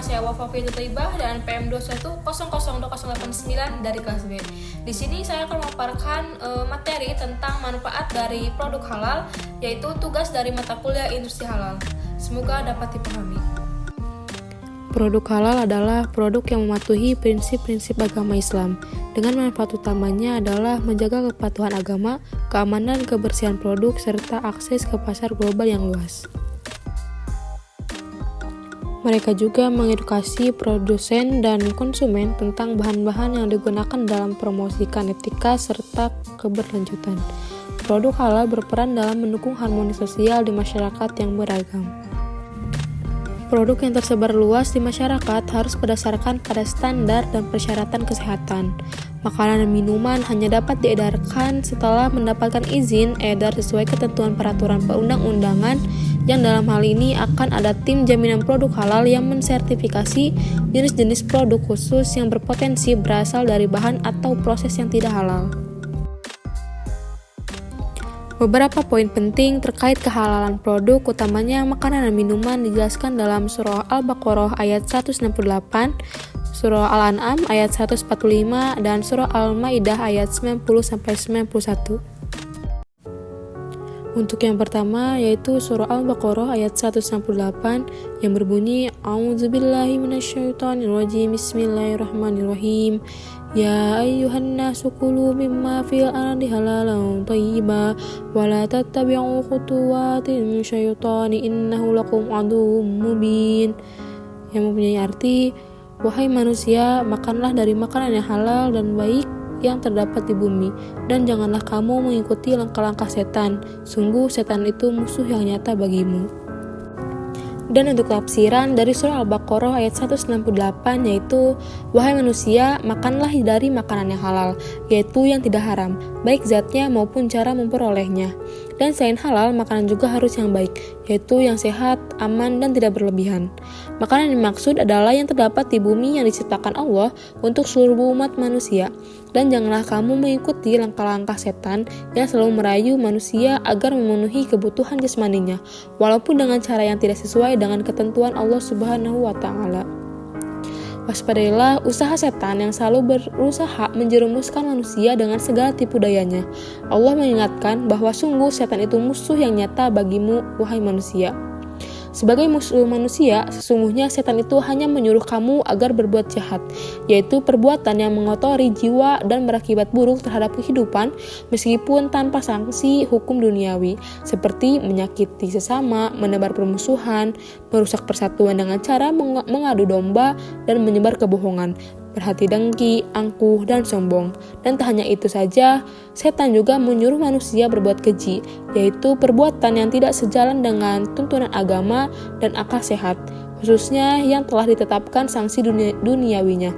Nama saya Wafa Fitul Thaibah dan PM 2100289 dari kelas B. Di sini saya akan memaparkan materi tentang manfaat dari produk halal, yaitu tugas dari mata kuliah industri halal. Semoga dapat dipahami. Produk halal adalah produk yang mematuhi prinsip-prinsip agama Islam. Dengan manfaat utamanya adalah menjaga kepatuhan agama, keamanan, kebersihan produk, serta akses ke pasar global yang luas. Mereka juga mengedukasi produsen dan konsumen tentang bahan-bahan yang digunakan dalam promosikan etika serta keberlanjutan. Produk halal berperan dalam mendukung harmoni sosial di masyarakat yang beragam. Produk yang tersebar luas di masyarakat harus berdasarkan pada standar dan persyaratan kesehatan. Makanan dan minuman hanya dapat diedarkan setelah mendapatkan izin edar sesuai ketentuan peraturan perundang-undangan, yang dalam hal ini akan ada tim jaminan produk halal yang mensertifikasi jenis-jenis produk khusus yang berpotensi berasal dari bahan atau proses yang tidak halal. Beberapa poin penting terkait kehalalan produk, utamanya makanan dan minuman, dijelaskan dalam Surah Al-Baqarah ayat 168, Surah Al-An'am ayat 145, dan Surah Al-Maidah ayat 90-91. Untuk yang pertama yaitu Surah Al-Baqarah ayat 168 yang berbunyi A'udzubillahi minasyaitonirrajim Bismillahirrahmanirrahim. Ya ayyuhan nasu kulu mimma fil ardi halalan thayyiban wa la tattabi'u khutuwatin syaitani innahu lakum aduwwum mubin. Yang mempunyai arti, wahai manusia, makanlah dari makanan yang halal dan baik yang terdapat di bumi, dan janganlah kamu mengikuti langkah-langkah setan. Sungguh setan itu musuh yang nyata bagimu. Dan untuk tafsiran dari surah Al-Baqarah ayat 168 yaitu, wahai manusia, makanlah dari makanan yang halal, yaitu yang tidak haram, baik zatnya maupun cara memperolehnya. Dan selain halal, makanan juga harus yang baik, yaitu yang sehat, aman, dan tidak berlebihan. Makanan yang dimaksud adalah yang terdapat di bumi yang diciptakan Allah untuk seluruh umat manusia. Dan janganlah kamu mengikuti langkah-langkah setan yang selalu merayu manusia agar memenuhi kebutuhan jasmaninya, walaupun dengan cara yang tidak sesuai dengan ketentuan Allah Subhanahu wa Ta'ala. Waspadailah usaha setan yang selalu berusaha menjerumuskan manusia dengan segala tipu dayanya. Allah mengingatkan bahwa sungguh setan itu musuh yang nyata bagimu, wahai manusia. Sebagai musuh manusia, sesungguhnya setan itu hanya menyuruh kamu agar berbuat jahat, yaitu perbuatan yang mengotori jiwa dan berakibat buruk terhadap kehidupan, meskipun tanpa sanksi hukum duniawi, seperti menyakiti sesama, menebar permusuhan, merusak persatuan dengan cara mengadu domba, dan menyebar kebohongan, berhati dengki, angkuh, dan sombong. Dan tak hanya itu saja, setan juga menyuruh manusia berbuat keji, yaitu perbuatan yang tidak sejalan dengan tuntunan agama dan akal sehat, khususnya yang telah ditetapkan sanksi duniawinya,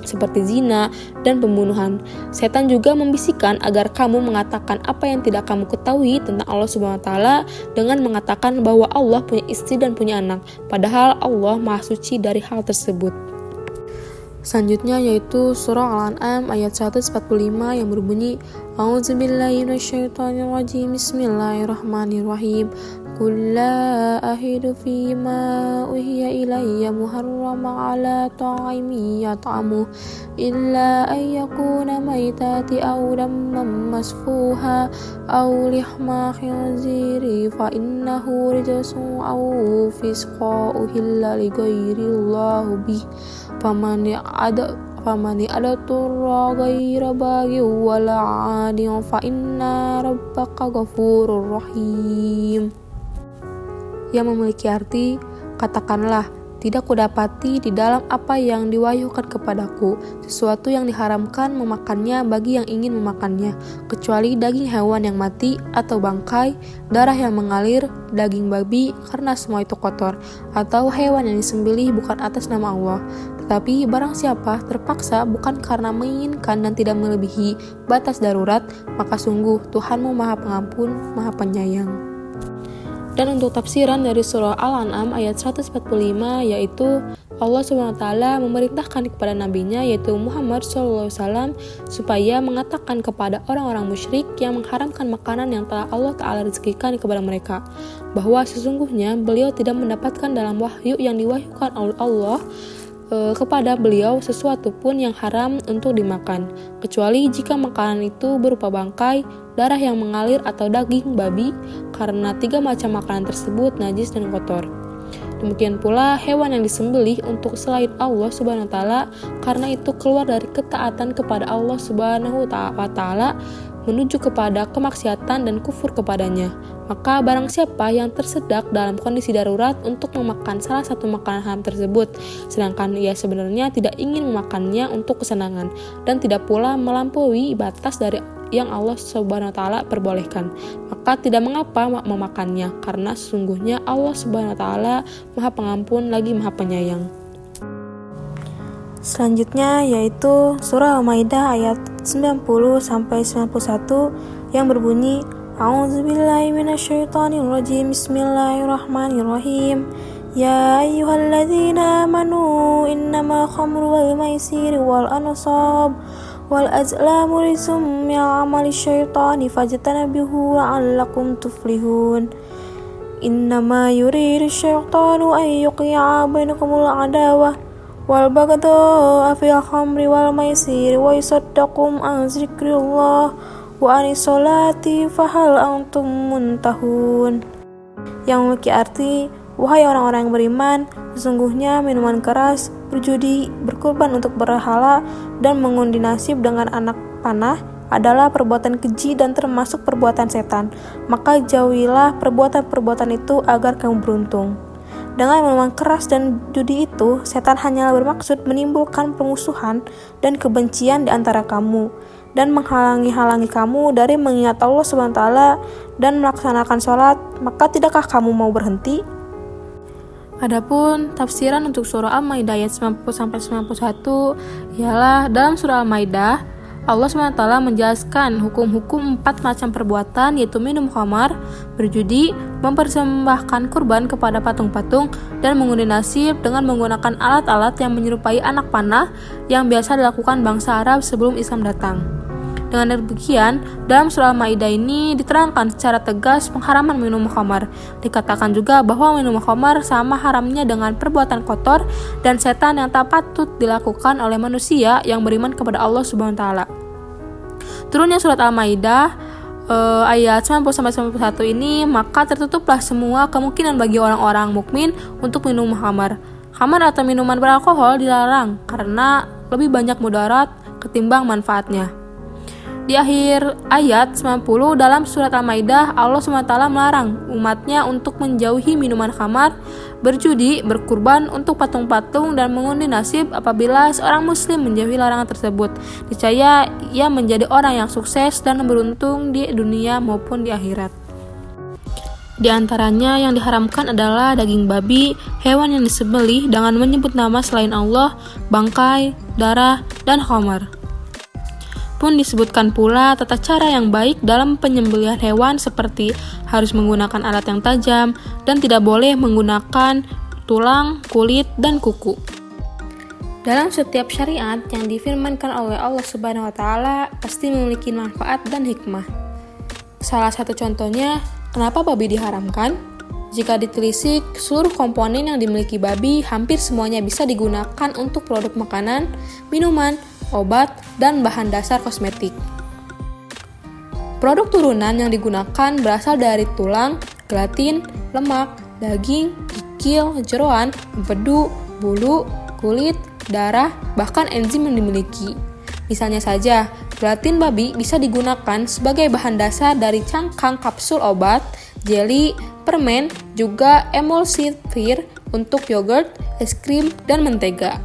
seperti zina dan pembunuhan. Setan juga membisikkan agar kamu mengatakan apa yang tidak kamu ketahui tentang Allah Subhanahu wa Ta'ala dengan mengatakan bahwa Allah punya istri dan punya anak, padahal Allah Maha Suci dari hal tersebut. Selanjutnya yaitu surah Al-An'am ayat 145 yang berbunyi A'udzubillahi minasyaitonirrajim Bismillahirrahmanirrahim. Qul la ahidu fima uhiya ilayya muharrama ala ta'imi yat'amu illa an yakuna maytati aw damman masfuha aw lihma khinziri fa innahu rijsun aw fisqa uhilla li ghairillahu bih famani ada turra ghaira baghi wala 'adin fa inna rabbaka ghafurur rahim. Yang memiliki arti, katakanlah, tidak kudapati di dalam apa yang diwahyukan kepadaku sesuatu yang diharamkan memakannya bagi yang ingin memakannya, kecuali daging hewan yang mati atau bangkai, darah yang mengalir, daging babi, karena semua itu kotor, atau hewan yang disembelih bukan atas nama Allah. Tetapi barang siapa terpaksa bukan karena menginginkan dan tidak melebihi batas darurat, maka sungguh Tuhanmu Maha Pengampun, Maha Penyayang. Dan untuk tafsiran dari surah Al-An'am ayat 145 yaitu Allah SWT memerintahkan kepada nabinya yaitu Muhammad SAW supaya mengatakan kepada orang-orang musyrik yang mengharamkan makanan yang telah Allah Ta'ala rezekikan kepada mereka bahwa sesungguhnya beliau tidak mendapatkan dalam wahyu yang diwahyukan oleh Allah kepada beliau sesuatu pun yang haram untuk dimakan, kecuali jika makanan itu berupa bangkai, darah yang mengalir atau daging babi, karena 3 macam makanan tersebut najis dan kotor. Demikian pula hewan yang disembelih untuk selain Allah Subhanahu wa taala karena itu keluar dari ketaatan kepada Allah Subhanahu wa taala menuju kepada kemaksiatan dan kufur kepadanya. Maka barang siapa yang tersedak dalam kondisi darurat untuk memakan salah satu makanan haram tersebut, sedangkan ia sebenarnya tidak ingin memakannya untuk kesenangan dan tidak pula melampaui batas dari yang Allah Subhanahu wa taala perbolehkan, maka tidak mengapa memakannya karena sesungguhnya Allah Subhanahu wa taala Maha Pengampun lagi Maha Penyayang. Selanjutnya yaitu surah Al-Maidah ayat 90 sampai 91 yang berbunyi A'udzubillahi minasyaitonirrajim. Bismillahirrahmanirrahim. Ya ayyuhalladzina amanu innama khamru wal maisir wal ansab wal azlamu rizqum min amali syaitani fajtanibuhu la'allakum tuflihun. Innama yuridu syaitanu an yuqi'a bainakumul adawah wal baghdha fil khamri wal maisir wa yusaddakum an zikrillah wa anis salati fahal antum muntahun. Yang memiliki arti, wahai orang-orang yang beriman, sesungguhnya minuman keras, berjudi, berkurban untuk berhala, dan mengundi nasib dengan anak panah adalah perbuatan keji dan termasuk perbuatan setan. Maka jauhilah perbuatan-perbuatan itu agar kamu beruntung. Dengan minuman keras dan judi itu, setan hanyalah bermaksud menimbulkan permusuhan dan kebencian di antara kamu dan menghalangi kamu dari mengingat Allah SWT dan melaksanakan sholat. Maka tidakkah kamu mau berhenti? Adapun tafsiran untuk surah Al-Maidah ayat 90-91 ialah dalam surah Al-Maidah Allah SWT menjelaskan hukum-hukum 4 macam perbuatan yaitu minum khamar, berjudi, mempersembahkan kurban kepada patung-patung, dan mengundi nasib dengan menggunakan alat-alat yang menyerupai anak panah yang biasa dilakukan bangsa Arab sebelum Islam datang. Dengan demikian, dalam surah Al-Maidah ini diterangkan secara tegas pengharaman minum khamar. Dikatakan juga bahwa minum khamar sama haramnya dengan perbuatan kotor dan setan yang tak patut dilakukan oleh manusia yang beriman kepada Allah Subhanahu wa taala. Turunnya surat Al-Maidah ayat 90-91 ini, maka tertutuplah semua kemungkinan bagi orang-orang mukmin untuk minum khamar. Khamar atau minuman beralkohol dilarang karena lebih banyak mudarat ketimbang manfaatnya. Di akhir ayat 90 dalam surat Al-Maidah, Allah SWT melarang umatnya untuk menjauhi minuman khamar, berjudi, berkurban untuk patung-patung, dan mengundi nasib. Apabila seorang muslim menjauhi larangan tersebut, niscaya ia menjadi orang yang sukses dan beruntung di dunia maupun di akhirat. Di antaranya yang diharamkan adalah daging babi, hewan yang disembelih dengan menyebut nama selain Allah, bangkai, darah, dan khamar. Pun disebutkan pula tata cara yang baik dalam penyembelihan hewan seperti harus menggunakan alat yang tajam dan tidak boleh menggunakan tulang, kulit, dan kuku. Dalam setiap syariat yang difirmankan oleh Allah Subhanahu wa taala pasti memiliki manfaat dan hikmah. Salah satu contohnya, kenapa babi diharamkan? Jika ditelisik, seluruh komponen yang dimiliki babi hampir semuanya bisa digunakan untuk produk makanan, minuman, obat, dan bahan dasar kosmetik. Produk turunan yang digunakan berasal dari tulang, gelatin, lemak, daging, kikil, jeroan, empedu, bulu, kulit, darah, bahkan enzim yang dimiliki. Misalnya saja, gelatin babi bisa digunakan sebagai bahan dasar dari cangkang kapsul obat, jeli, permen, juga emulsifier untuk yogurt, es krim, dan mentega.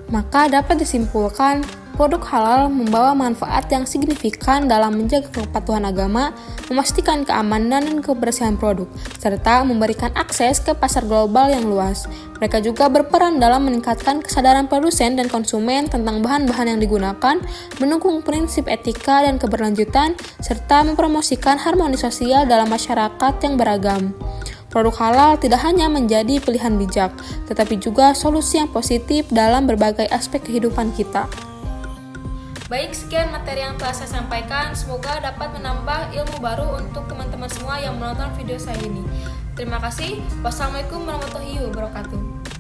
Maka dapat disimpulkan Produk halal membawa manfaat yang signifikan dalam menjaga kepatuhan agama, memastikan keamanan dan kebersihan produk, serta memberikan akses ke pasar global yang luas. Mereka juga berperan dalam meningkatkan kesadaran produsen dan konsumen tentang bahan-bahan yang digunakan, mendukung prinsip etika dan keberlanjutan, serta mempromosikan harmoni sosial dalam masyarakat yang beragam. Produk halal tidak hanya menjadi pilihan bijak, tetapi juga solusi yang positif dalam berbagai aspek kehidupan kita. Baik, sekian materi yang telah saya sampaikan. Semoga dapat menambah ilmu baru untuk teman-teman semua yang menonton video saya ini. Terima kasih. Wassalamualaikum warahmatullahi wabarakatuh.